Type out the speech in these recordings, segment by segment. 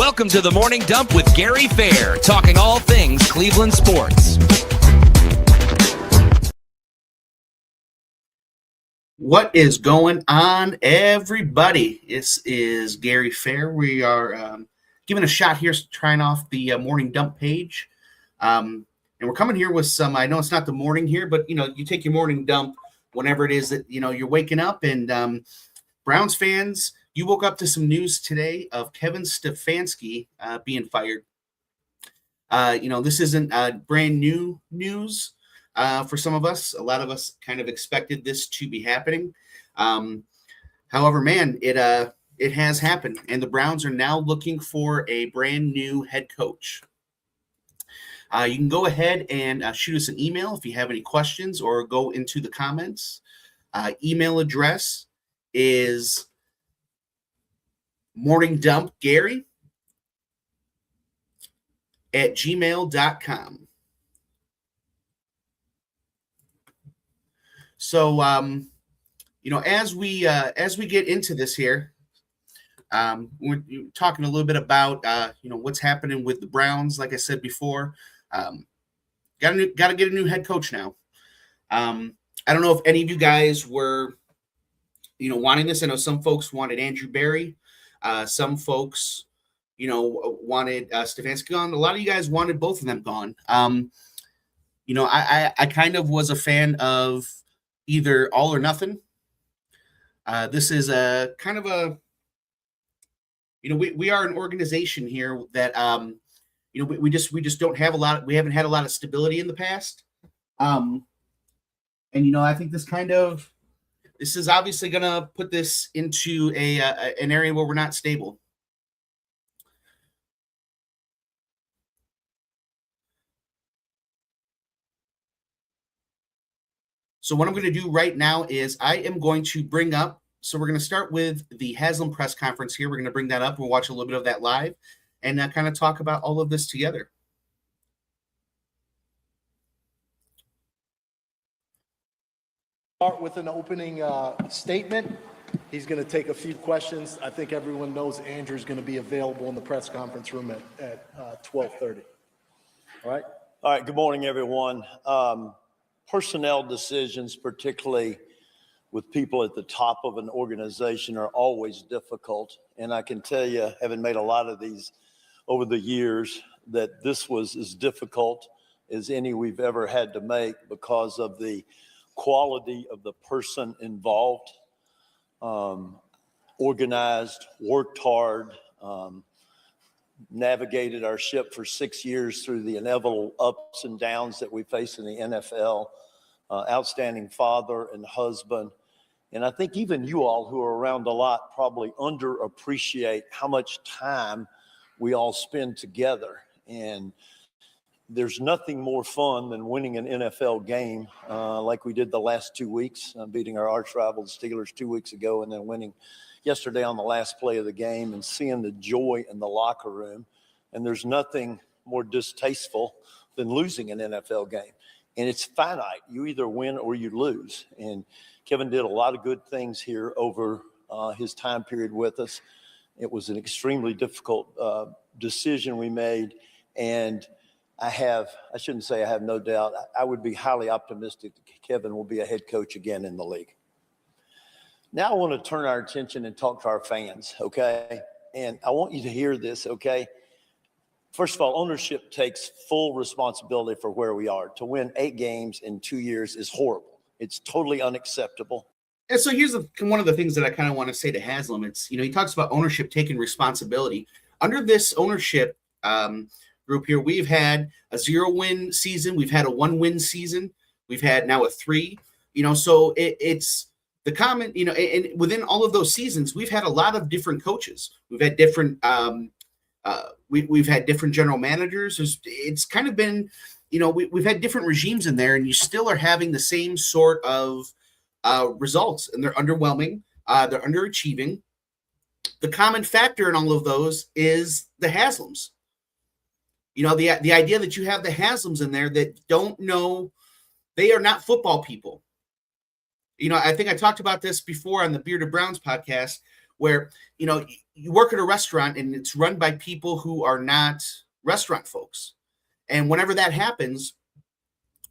Welcome to the Morning Dump with Gary Fair, talking all things Cleveland sports. What is going on, everybody? This is Gary Fair. We are giving a shot here, trying off the Morning Dump page. And we're coming here with some, I know it's not the morning here, but, you take your morning dump whenever it is that, you're waking up. And Browns fans, you woke up to some news today of Kevin Stefanski being fired. This isn't brand new news. For some of us, a lot of us kind of expected this to be happening. However, man, it has happened, and the Browns are now looking for a brand new head coach. You can go ahead and shoot us an email if you have any questions, or go into the comments. Email address is morningdumpgary@gmail.com. So, as we get into this here, we're talking a little bit about, what's happening with the Browns. Like I said before, got to get a new head coach now. I don't know if any of you guys were, wanting this. I know some folks wanted Andrew Berry. Some folks, wanted Stefanski gone. A lot of you guys wanted both of them gone. I kind of was a fan of either all or nothing. This is a kind of a, we are an organization here that, we just don't have we haven't had a lot of stability in the past. And, I think this is obviously going to put this into an area where we're not stable. So what I'm going to do right now is I am going to bring up, so we're going to start with the Haslam press conference here. We're going to bring that up. We'll watch a little bit of that live and kind of talk about all of this together. Start with an opening statement. He's going to take a few questions. I think everyone knows Andrew's going to be available in the press conference room at 12:30. All right? All right. Good morning, everyone. Personnel decisions, particularly with people at the top of an organization, are always difficult. And I can tell you, having made a lot of these over the years, that this was as difficult as any we've ever had to make because of the quality of the person involved. Organized, worked hard, navigated our ship for 6 years through the inevitable ups and downs that we face in the NFL. Outstanding father and husband. And I think even you all who are around a lot probably underappreciate how much time we all spend together. And there's nothing more fun than winning an NFL game like we did the last 2 weeks, beating our arch rival, the Steelers, 2 weeks ago, and then winning yesterday on the last play of the game and seeing the joy in the locker room. And there's nothing more distasteful than losing an NFL game. And it's finite. You either win or you lose. And Kevin did a lot of good things here over his time period with us. It was an extremely difficult decision we made. And I shouldn't say I have no doubt, I would be highly optimistic that Kevin will be a head coach again in the league. Now I want to turn our attention and talk to our fans, okay? And I want you to hear this, okay? First of all, ownership takes full responsibility for where we are. To win 8 games in 2 years is horrible. It's totally unacceptable. And so here's one of the things that I kind of want to say to Haslam. It's, he talks about ownership taking responsibility. Under this ownership group here, we've had a 0-win season. We've had a 1-win season. We've had now a 3. So it's the common, and within all of those seasons, we've had a lot of different coaches. We've had different we've had different general managers. It's kind of been, we've had different regimes in there, and you still are having the same sort of results, and they're underwhelming. They're underachieving. The common factor in all of those is the Haslams. The idea that you have the Haslams in there that don't know, they are not football people. I think I talked about this before on the Bearded Browns podcast. where, you work at a restaurant and it's run by people who are not restaurant folks. And whenever that happens,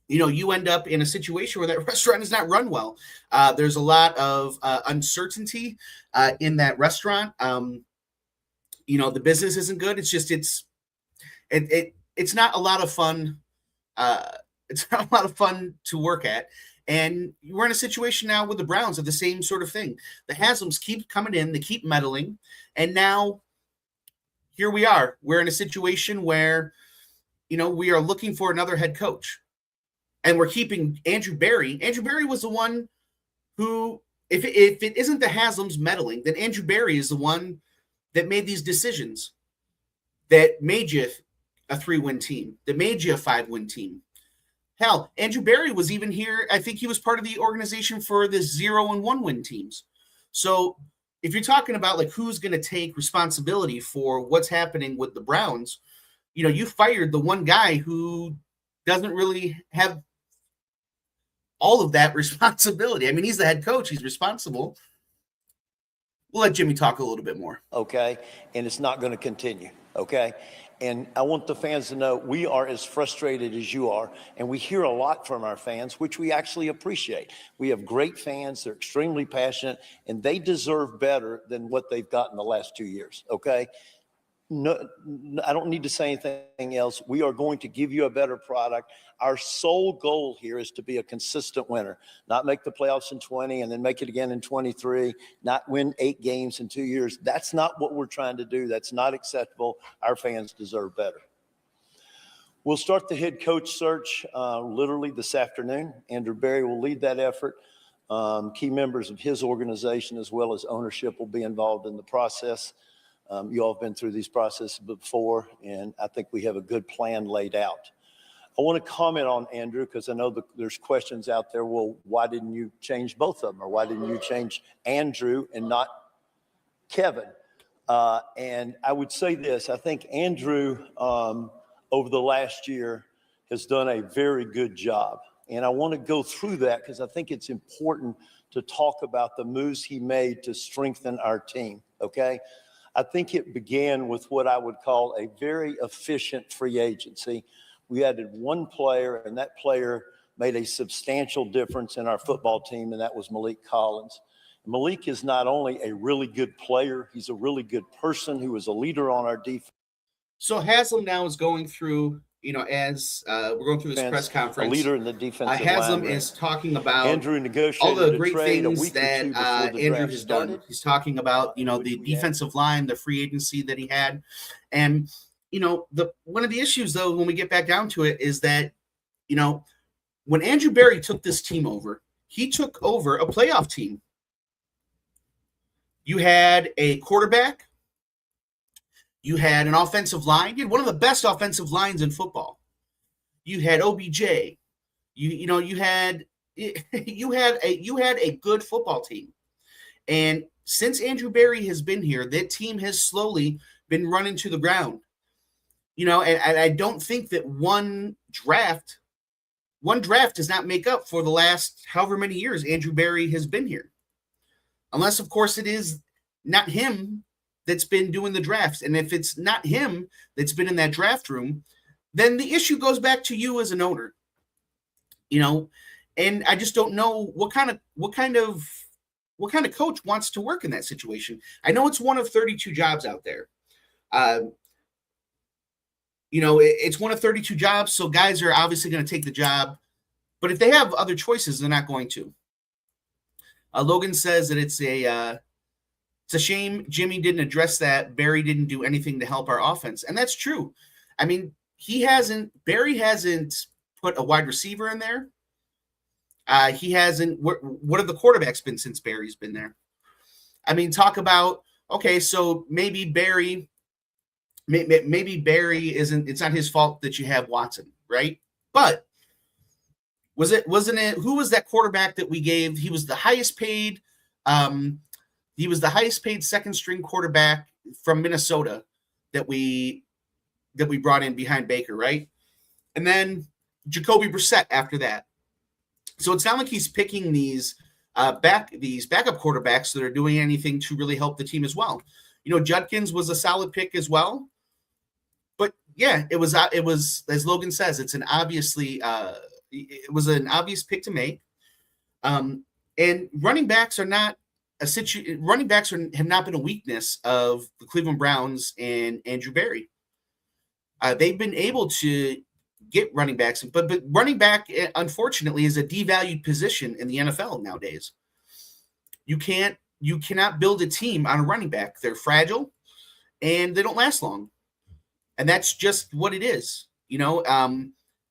you end up in a situation where that restaurant is not run well. There's a lot of uncertainty in that restaurant. The business isn't good. It's just it's not a lot of fun. It's not a lot of fun to work at. And we're in a situation now with the Browns of the same sort of thing. The Haslams keep coming in, they keep meddling, and now here we are. We're in a situation where, we are looking for another head coach. And we're keeping Andrew Berry. Andrew Berry was the one who, if it isn't the Haslams meddling, then Andrew Berry is the one that made these decisions that made you a 3-win team, that made you a 5-win team. Hell, Andrew Berry was even here. I think he was part of the organization for the 0 and 1-win teams. So if you're talking about like who's going to take responsibility for what's happening with the Browns, you fired the one guy who doesn't really have all of that responsibility. I mean, he's the head coach. He's responsible. We'll let Jimmy talk a little bit more. Okay. And it's not going to continue. Okay. And I want the fans to know we are as frustrated as you are, and we hear a lot from our fans, which we actually appreciate. We have great fans. They're extremely passionate, and they deserve better than what they've gotten the last 2 years, okay? No, I don't need to say anything else. We are going to give you a better product. Our sole goal here is to be a consistent winner, not make the playoffs in 20 and then make it again in 23, not win 8 games in 2 years. That's not what we're trying to do. That's not acceptable. Our fans deserve better. We'll start the head coach search literally this afternoon. Andrew Berry will lead that effort. Key members of his organization as well as ownership will be involved in the process. You all have been through these processes before, and I think we have a good plan laid out. I want to comment on Andrew because I know there's questions out there. Well, why didn't you change both of them? Or why didn't you change Andrew and not Kevin? And I would say this. I think Andrew, over the last year, has done a very good job. And I want to go through that because I think it's important to talk about the moves he made to strengthen our team, okay? I think it began with what I would call a very efficient free agency. We added one player, and that player made a substantial difference in our football team, and that was Malik Collins. Malik is not only a really good player, he's a really good person who is a leader on our defense. So Haslam now is going through, as we're going through this press conference. A leader in the defensive Haslam line. is talking about Andrew negotiated all the great trade things that Andrew has done. He's talking about, the defensive line, the free agency that he had. And, one of the issues, though, when we get back down to it is that, when Andrew Berry took this team over, he took over a playoff team. You had a quarterback. You had an offensive line. You had one of the best offensive lines in football. You had OBJ. You had a good football team. And since Andrew Berry has been here, that team has slowly been run into the ground. And I don't think that one draft does not make up for the last however many years Andrew Berry has been here. Unless, of course, it is not him that's been doing the drafts. And if it's not him that's been in that draft room, then the issue goes back to you as an owner. And I just don't know what kind of coach wants to work in that situation. I know it's one of 32 jobs out there. It's one of 32 jobs, so guys are obviously going to take the job. But if they have other choices, they're not going to. Logan says that it's a shame Jimmy didn't address that. Berry didn't do anything to help our offense. And that's true. I mean, Berry hasn't put a wide receiver in there. He hasn't. What have the quarterbacks been since Berry's been there? I mean, talk about, okay, so maybe Berry isn't, it's not his fault that you have Watson, right? But wasn't it, who was that quarterback that we gave? He was the highest paid, second string quarterback from Minnesota that we brought in behind Baker, right? And then Jacoby Brissett after that. So it's not like he's picking these these backup quarterbacks that are doing anything to really help the team as well. Judkins was a solid pick as well. But yeah, it was as Logan says, it was an obvious pick to make. And running backs are not have not been a weakness of the Cleveland Browns and Andrew Berry. They've been able to get running backs, but running back, unfortunately, is a devalued position in the NFL nowadays. You cannot build a team on a running back. They're fragile and they don't last long. And that's just what it is,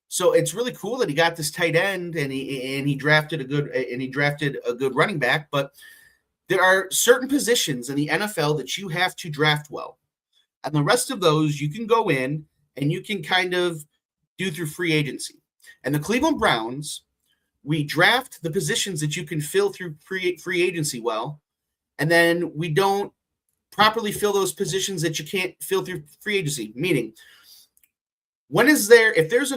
So it's really cool that he got this tight end and he drafted a good running back. But there are certain positions in the NFL that you have to draft well, and the rest of those you can go in and you can kind of do through free agency. And the Cleveland Browns, we draft the positions that you can fill through free agency well, and then we don't properly fill those positions that you can't fill through free agency. Meaning, if there's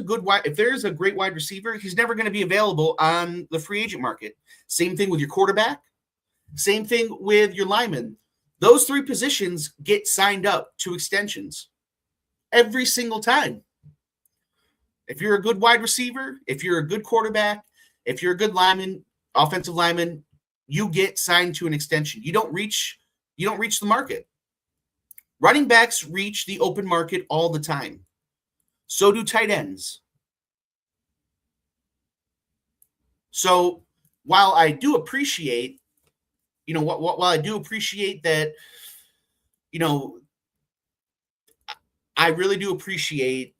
a great wide receiver, he's never going to be available on the free agent market. Same thing with your quarterback. Same thing with your lineman. Those three positions get signed up to extensions every single time. If you're a good wide receiver, if you're a good quarterback, if you're a good lineman, offensive lineman, you get signed to an extension. You don't reach the market. Running backs reach the open market all the time. So do tight ends. So while I do appreciate, that, I really do appreciate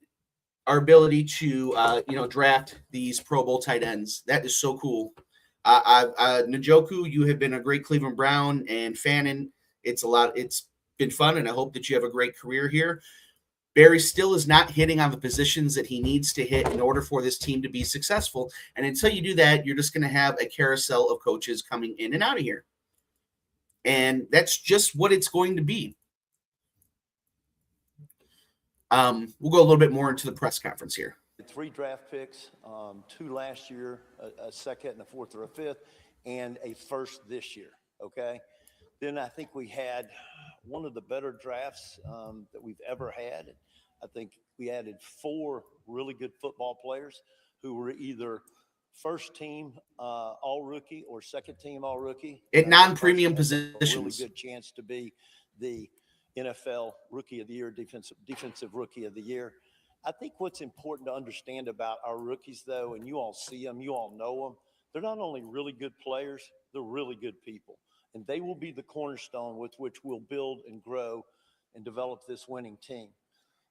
our ability to, draft these Pro Bowl tight ends. That is so cool. Njoku, you have been a great Cleveland Brown, and Fannin, it's been fun, and I hope that you have a great career here. Barry still is not hitting on the positions that he needs to hit in order for this team to be successful. And until you do that, you're just going to have a carousel of coaches coming in and out of here. And that's just what it's going to be. We'll go a little bit more into the press conference here. 3 draft picks, 2 last year, a second and a fourth or a fifth, and a first this year, okay? Then I think we had one of the better drafts that we've ever had. I think we added 4 really good football players who were either first team all rookie or second team all rookie. At non-premium positions. A really good chance to be the NFL Rookie of the Year, defensive Rookie of the Year. I think what's important to understand about our rookies, though, and you all see them, you all know them, they're not only really good players, they're really good people. And they will be the cornerstone with which we'll build and grow and develop this winning team.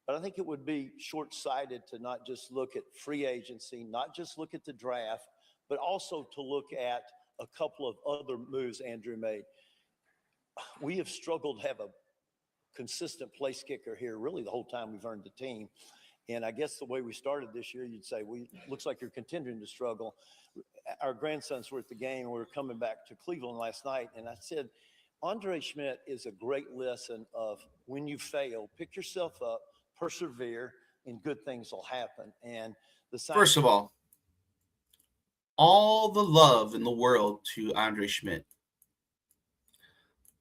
But I think it would be short-sighted to not just look at free agency, not just look at the draft, but also to look at a couple of other moves Andrew made. We have struggled to have a consistent place kicker here really the whole time we've earned the team. And I guess the way we started this year, you'd say, looks like you're continuing to struggle. Our grandsons were at the game, and we were coming back to Cleveland last night, and I said, Andre Schmidt is a great lesson of when you fail, pick yourself up, persevere, and good things will happen. And first of all the love in the world to Andre Schmidt.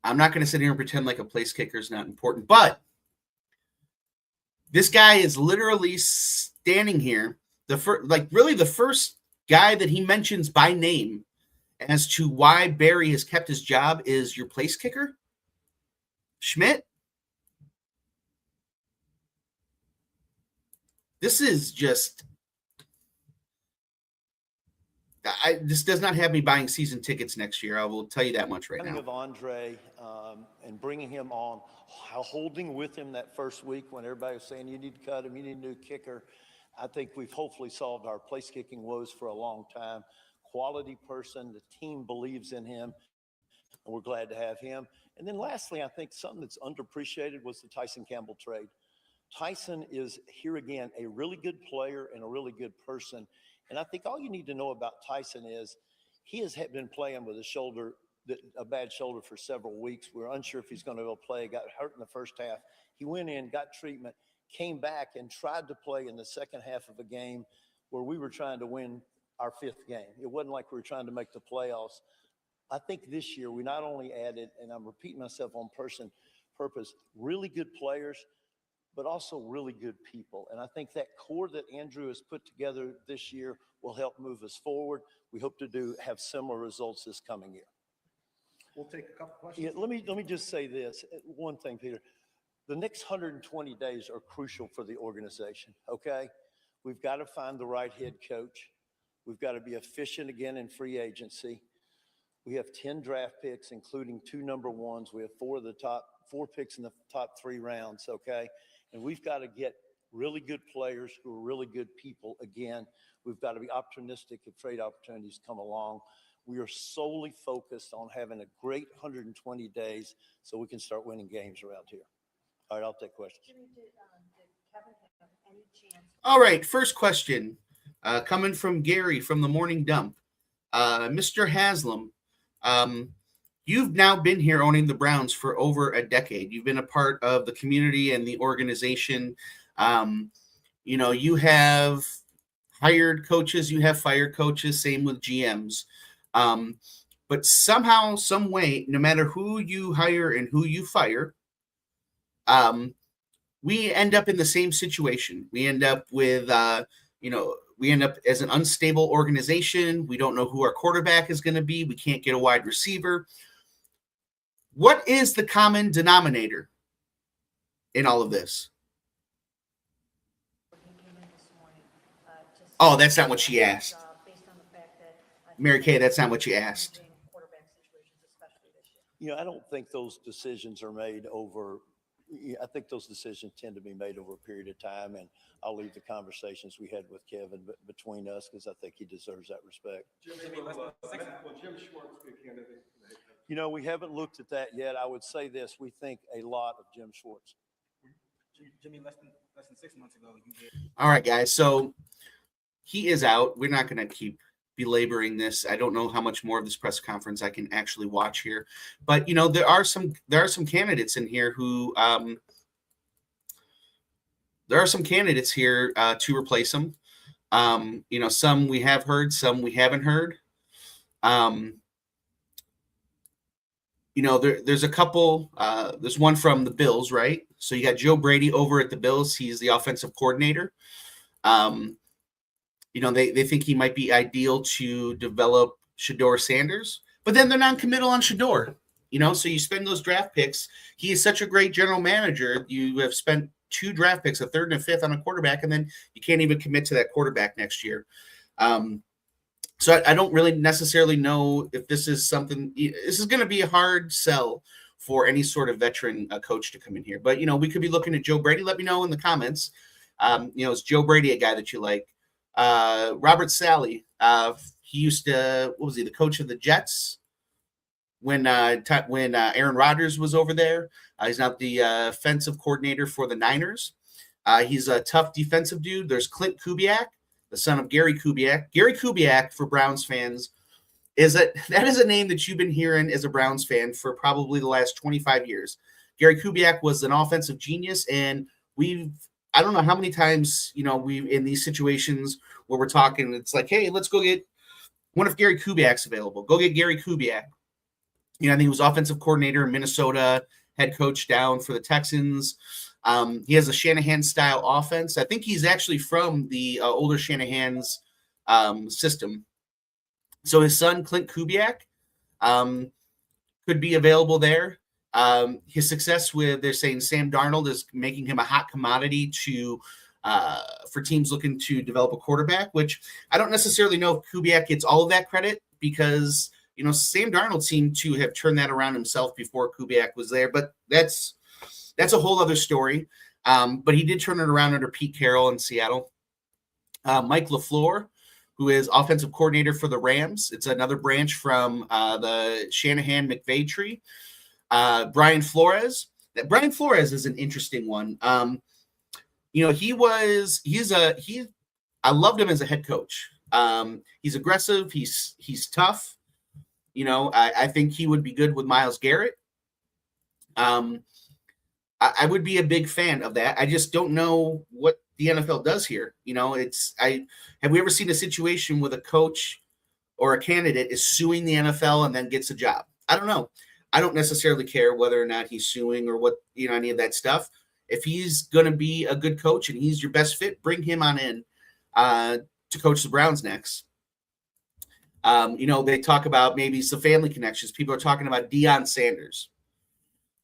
I'm not going to sit here and pretend like a place kicker is not important, but this guy is literally standing here, the first guy that he mentions by name as to why Barry has kept his job is your place kicker, Schmidt. This is just, this does not have me buying season tickets next year. I will tell you that much right now. Of Andre and bringing him on, holding with him that first week when everybody was saying you need to cut him, you need a new kicker. I think we've hopefully solved our place kicking woes for a long time. Quality person, the team believes in him, and we're glad to have him. And then lastly, I think something that's underappreciated was the Tyson Campbell trade. Tyson is, here again, a really good player and a really good person. And I think all you need to know about Tyson is he has been playing with a bad shoulder for several weeks. We're unsure if he's going to be able to play. Got hurt in the first half. He went in, got treatment, came back and tried to play in the second half of a game where we were trying to win our 5th game. It wasn't like we were trying to make the playoffs. I think this year we not only added, and I'm repeating myself on purpose, really good players, but also really good people. And I think that core that Andrew has put together this year will help move us forward. We hope to have similar results this coming year. We'll take a couple questions. Yeah, let me just say this. One thing, Peter. The next 120 days are crucial for the organization, okay? We've got to find the right head coach. We've got to be efficient again in free agency. We have 10 draft picks, including 2 number ones. We have 4 picks in the top 3 rounds, okay? And we've got to get really good players who are really good people again. We've got to be opportunistic if trade opportunities come along. We are solely focused on having a great 120 days so we can start winning games around here. All right, I'll take questions. Jimmy, did Kevin have any chance? All right, first question coming from Gary from the Morning Dump. Mr. Haslam, you've now been here owning the Browns for over a decade. You've been a part of the community and the organization. You have hired coaches, you have fired coaches, same with GMs. But somehow, some way, no matter who you hire and who you fire, we end up in the same situation. We end up with, we end up as an unstable organization. We don't know who our quarterback is going to be. We can't get a wide receiver. What is the common denominator in all of this? Oh, that's not what she asked. Mary Kay, that's not what you asked. I don't think those decisions are made over. I think those decisions tend to be made over a period of time, and I'll leave the conversations we had with Kevin between us because I think he deserves that respect. Jim Schwartz be a candidate. We haven't looked at that yet. I would say this: we think a lot of Jim Schwartz. Jimmy, less than 6 months ago, you did. All right, guys. So he is out. We're not going to keep belaboring this. I don't know how much more of this press conference I can actually watch here, but there are some candidates in here who there are some candidates here to replace him. Some we have heard, some we haven't heard. There's a couple. There's one from the Bills, right? So you got Joe Brady over at the Bills. He's the offensive coordinator. They think he might be ideal to develop Shedeur Sanders, but then they're non-committal on Shedeur. So you spend those draft picks. He is such a great general manager. You have spent 2 draft picks, a 3rd and a 5th on a quarterback, and then you can't even commit to that quarterback next year. So I don't really necessarily know if this is something. This is going to be a hard sell for any sort of veteran coach to come in here. But we could be looking at Joe Brady. Let me know in the comments. Is Joe Brady a guy that you like? Robert Saleh, he used to, was he, the coach of the Jets when Aaron Rodgers was over there? He's now the offensive coordinator for the Niners. He's a tough defensive dude. There's Clint Kubiak, the son of Gary Kubiak. Gary Kubiak, for Browns fans, that is a name that you've been hearing as a Browns fan for probably the last 25 years. Gary Kubiak was an offensive genius, and I don't know how many times, we in these situations where we're talking, it's like, hey, let's go get one if Gary Kubiak's available. Go get Gary Kubiak. I think he was offensive coordinator in Minnesota, head coach down for the Texans. He has a Shanahan-style offense. I think he's actually from the older Shanahan's system. So his son, Clint Kubiak, could be available there. His success with, they're saying Sam Darnold is making him a hot commodity for teams looking to develop a quarterback, which I don't necessarily know if Kubiak gets all of that credit because, Sam Darnold seemed to have turned that around himself before Kubiak was there, but that's a whole other story. But he did turn it around under Pete Carroll in Seattle. Mike LaFleur, who is offensive coordinator for the Rams. It's another branch from the Shanahan-McVay tree. Brian Flores. Brian Flores is an interesting one. I loved him as a head coach. He's aggressive. He's tough. I think he would be good with Myles Garrett. I would be a big fan of that. I just don't know what the NFL does here. Have we ever seen a situation with a coach or a candidate is suing the NFL and then gets a job. I don't know. I don't necessarily care whether or not he's suing or what, any of that stuff. If he's going to be a good coach and he's your best fit, bring him on in to coach the Browns next. They talk about maybe some family connections. People are talking about Deion Sanders.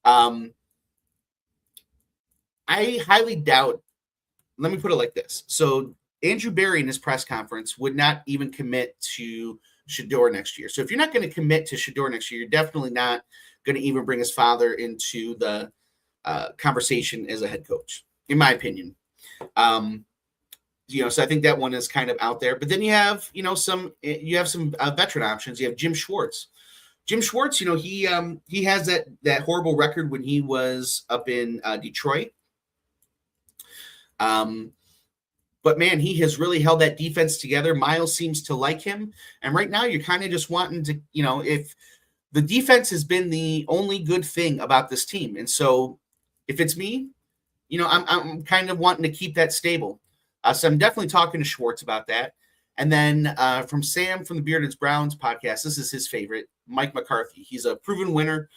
I highly doubt, let me put it like this. So Andrew Berry in his press conference would not even commit to Shador next year. So if you're not going to commit to Shador next year, you're definitely not going to even bring his father into the conversation as a head coach, in my opinion. So I think that one is kind of out there. But then you have, some veteran options. You have Jim Schwartz. Jim Schwartz, he has that horrible record when he was up in Detroit. But man, he has really held that defense together. Miles seems to like him. And right now you're kind of just wanting to, if the defense has been the only good thing about this team. And so if it's me, I'm kind of wanting to keep that stable. So I'm definitely talking to Schwartz about that. And then from Sam from the Bearded Browns podcast, this is his favorite, Mike McCarthy. He's a proven winner,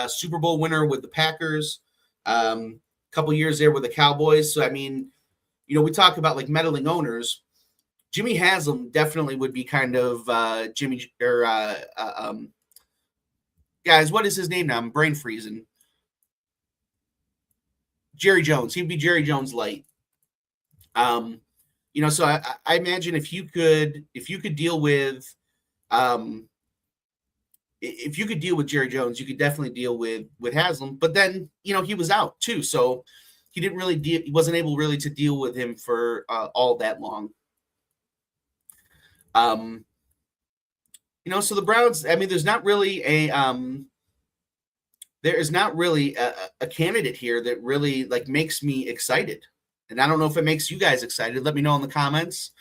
Super Bowl winner with the Packers, couple years there with the Cowboys. So, I mean, we talk about like meddling owners. Jimmy Haslam definitely would be kind of Jimmy or guys, what is his name now? I'm brain freezing. Jerry Jones. He'd be Jerry Jones light. So I imagine if you could deal with Jerry Jones, you could definitely deal with Haslam. But then he was out too, so he didn't really he wasn't able really to deal with him for all that long. So the Browns. I mean, there's not really a candidate here that really like makes me excited. And I don't know if it makes you guys excited. Let me know in the comments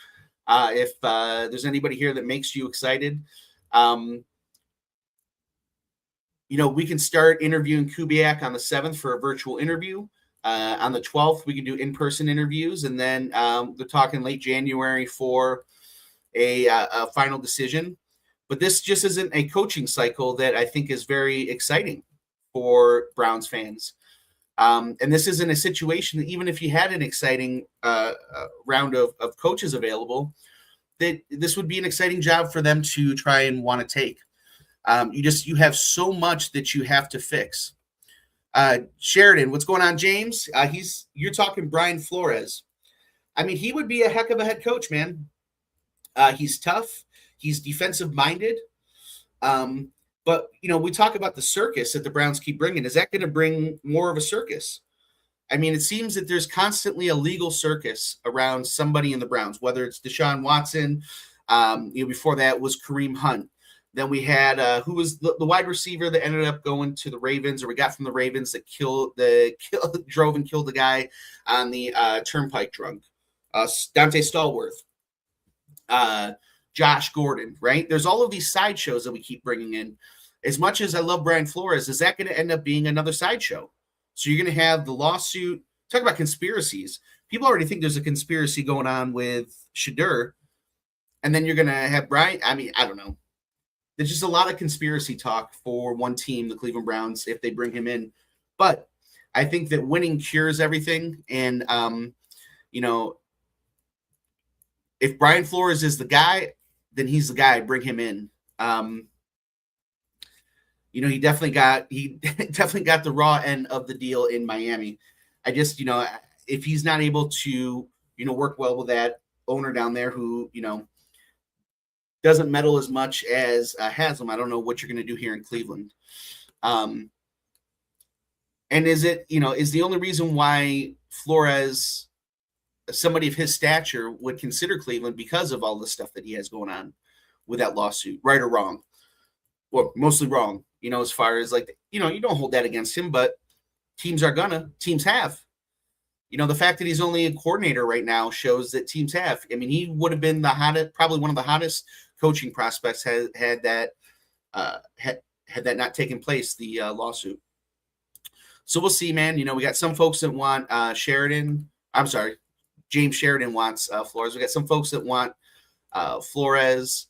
if there's anybody here that makes you excited. We can start interviewing Kubiak on the 7th for a virtual interview. On the 12th, we can do in-person interviews. And then they're talking late January for a final decision. But this just isn't a coaching cycle that I think is very exciting for Browns fans. And this isn't a situation that even if you had an exciting round of coaches available, that this would be an exciting job for them to try and want to take. You have so much that you have to fix. Sheridan, what's going on, James? You're talking Brian Flores. I mean, he would be a heck of a head coach, man. He's tough. He's defensive minded. But, we talk about the circus that the Browns keep bringing. Is that going to bring more of a circus? I mean, it seems that there's constantly a legal circus around somebody in the Browns, whether it's Deshaun Watson. Before that was Kareem Hunt. Then we had who was the wide receiver that ended up going to the Ravens, or we got from the Ravens that drove and killed the guy on the turnpike drunk. Dante Stallworth. Josh Gordon, right? There's all of these sideshows that we keep bringing in. As much as I love Brian Flores, is that going to end up being another sideshow? So you're going to have the lawsuit. Talk about conspiracies. People already think there's a conspiracy going on with Shador. And then you're going to have Brian. I mean, I don't know. There's just a lot of conspiracy talk for one team, the Cleveland Browns, if they bring him in. But I think that winning cures everything. And, if Brian Flores is the guy, then he's the guy. Bring him in. He definitely got the raw end of the deal in Miami. I just, if he's not able to, work well with that owner down there who, doesn't meddle as much as Haslam, I don't know what you're going to do here in Cleveland. And is the only reason why Flores, somebody of his stature, would consider Cleveland because of all the stuff that he has going on with that lawsuit, right or wrong? Well, mostly wrong, as far as like, you don't hold that against him, but teams have. The fact that he's only a coordinator right now shows that teams have. I mean, he would have been probably one of the hottest coaching prospects had that not taken place, the lawsuit. So we'll see, man. We got some folks that want Sheridan. I'm sorry. James Sheridan wants Flores. We got some folks that want Flores.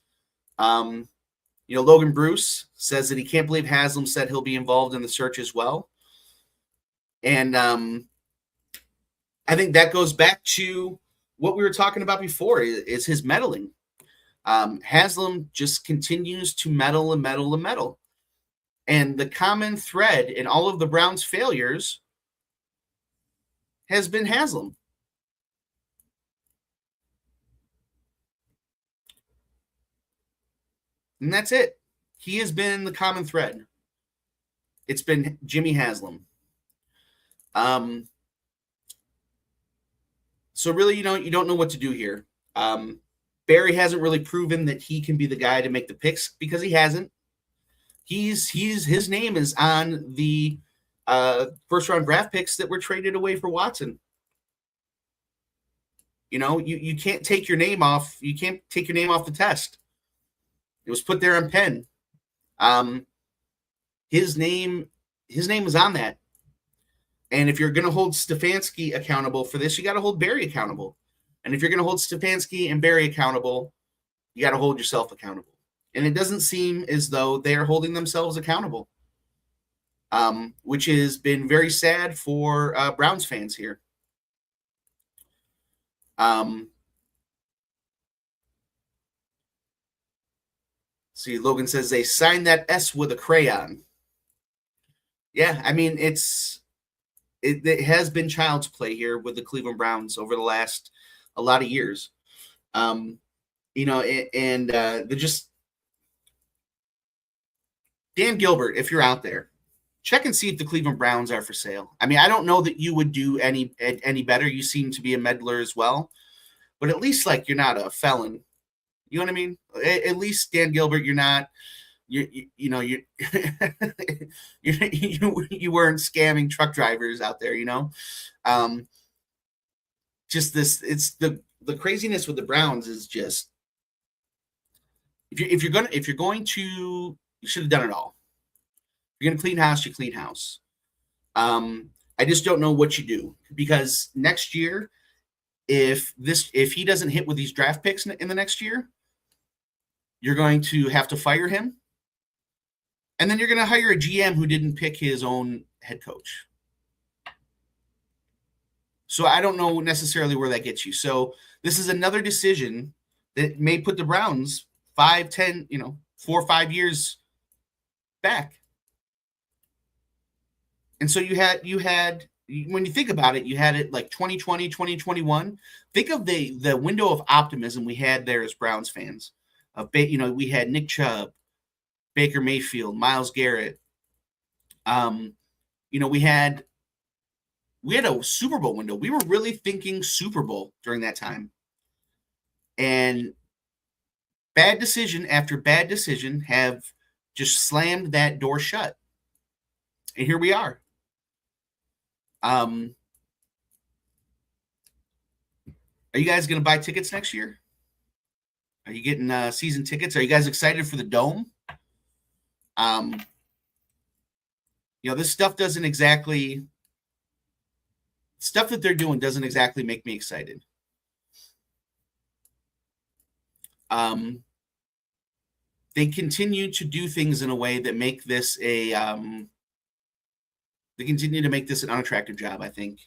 Logan Bruce says that he can't believe Haslam said he'll be involved in the search as well. And I think that goes back to what we were talking about before, is his meddling. Haslam just continues to meddle and meddle and meddle. And the common thread in all of the Browns' failures has been Haslam. And that's it. He has been the common thread. It's been Jimmy Haslam. So really, you don't know what to do here. Barry hasn't really proven that he can be the guy to make the picks because he hasn't. His name is on the first round draft picks that were traded away for Watson. You can't take your name off. You can't take your name off the test. It was put there on pen. His name is on that. And if you're going to hold Stefanski accountable for this, you got to hold Barry accountable. And if you're going to hold Stefanski and Barry accountable, you got to hold yourself accountable. And it doesn't seem as though they are holding themselves accountable, which has been very sad for Browns fans here. See, Logan says they signed that S with a crayon. Yeah, I mean, it has been child's play here with the Cleveland Browns over the last a lot of years. They're just Dan Gilbert, if you're out there, check and see if the Cleveland Browns are for sale. I mean, I don't know that you would do any better. You seem to be a meddler as well, but at least you're not a felon. You know what I mean? At least Dan Gilbert, you're not. You weren't scamming truck drivers out there. Just this. It's the craziness with the Browns is just if you're going to, you should have done it all. If you're gonna clean house, you clean house. I just don't know what you do, because next year, if he doesn't hit with these draft picks in the next year, you're going to have to fire him. And then you're going to hire a GM who didn't pick his own head coach. So I don't know necessarily where that gets you. So this is another decision that may put the Browns 5, 10, 4 or 5 years back. And so you had, when you think about it, you had it like 2020, 2021. Think of the window of optimism we had there as Browns fans. We had Nick Chubb, Baker Mayfield, Myles Garrett. We had a Super Bowl window. We were really thinking Super Bowl during that time. And bad decision after bad decision have just slammed that door shut. And here we are. Are you guys going to buy tickets next year? Are you getting season tickets? Are you guys excited for the Dome? This stuff that they're doing doesn't exactly make me excited. They continue to do things in a way that make this they continue to make this an unattractive job, I think.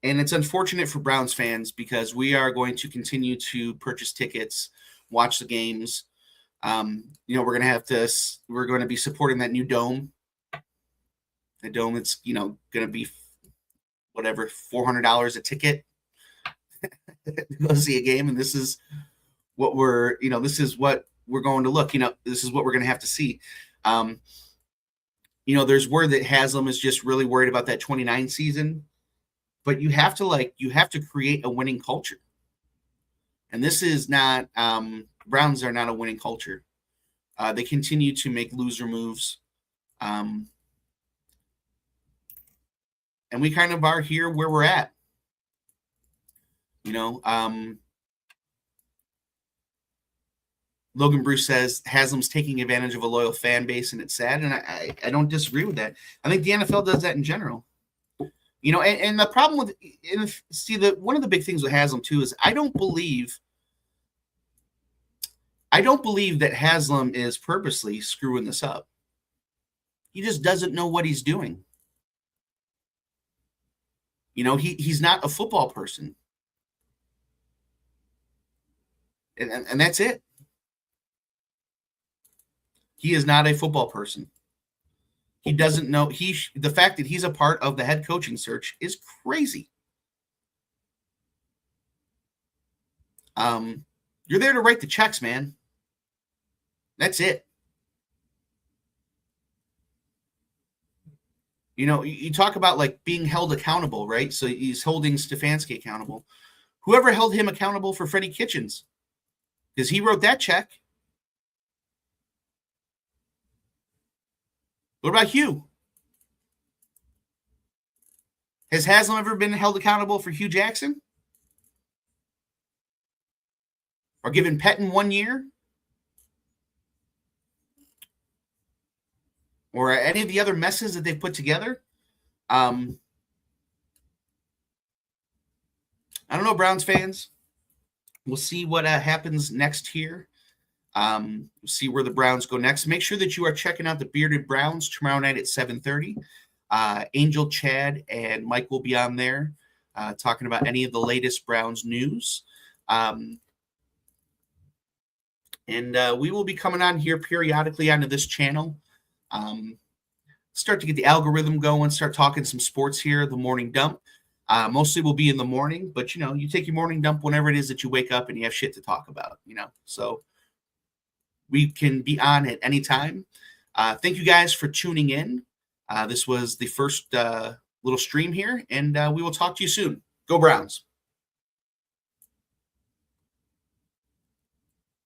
And it's unfortunate for Browns fans, because we are going to continue to purchase tickets, watch the games. We're going to be supporting that new dome. The dome, it's, going to be whatever, $400 a ticket to go see a game. And this is what we're going to look, this is what we're going to have to see. There's word that Haslam is just really worried about that 29 season, but you have to create a winning culture. And this is not, Browns are not a winning culture. They continue to make loser moves. And we kind of are here where we're at. Logan Bruce says Haslam's taking advantage of a loyal fan base, and it's sad. And I don't disagree with that. I think the NFL does that in general. And the problem with one of the big things with Haslam too is I don't believe I don't believe that Haslam is purposely screwing this up. He just doesn't know what he's doing. You know, he's not a football person. And that's it. He is not a football person. He doesn't know. The fact that he's a part of the head coaching search is crazy. You're there to write the checks, man. That's it. You know, you talk about like being held accountable, right? So he's holding Stefanski accountable. Whoever held him accountable for Freddie Kitchens, because he wrote that check. What about Hugh? Has Haslam ever been held accountable for Hugh Jackson? Or given Petten 1 year? Or any of the other messes that they've put together? I don't know, Browns fans. We'll see what happens next here. We'll see where the Browns go next. Make sure that you are checking out the Bearded Browns tomorrow night at 7:30. Angel, Chad, and Mike will be on there talking about any of the latest Browns news. And we will be coming on here periodically onto this channel. Start to get the algorithm going, start talking some sports here, the morning dump. Mostly will be in the morning, but, you know, you take your morning dump whenever it is that you wake up and you have shit to talk about, you know. So we can be on at any time. Thank you guys for tuning in. This was the first little stream here, and we will talk to you soon. Go Browns.